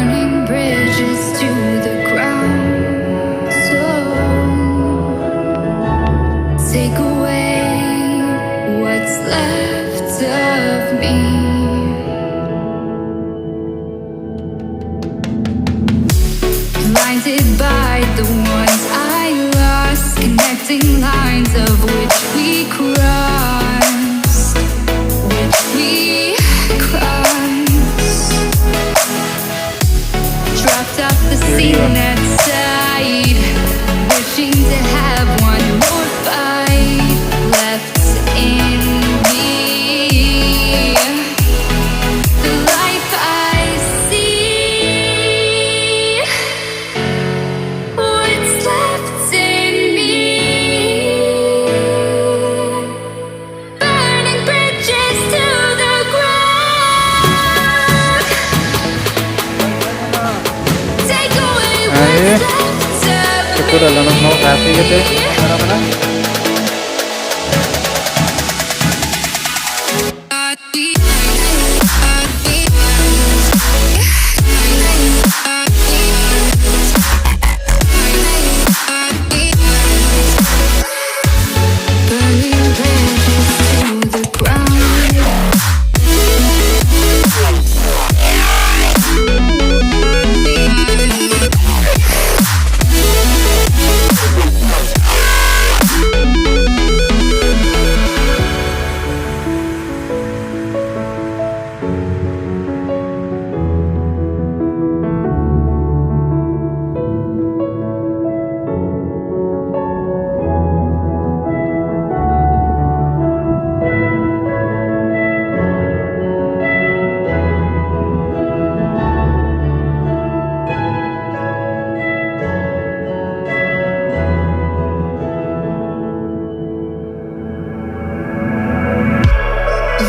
burning bridges to the ground. So take away what's left of me. Blinded by the ones I lost, connecting lines of which we crossed, which we crossed. Dropped off the scene at sight, wishing to have one more fight left in me. The life I see, what's left in me. Burning bridges to the ground. Take away what's left of شکر اللہ نو کافی کتے میرا بنا burning bridges to the ground.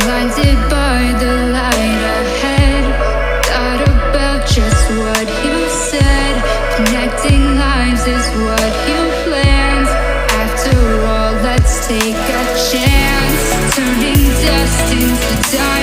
Blinded by the light ahead, thought about just what you said. Connecting lives is what you planned. After all, let's take a chance, turning dust into diamonds.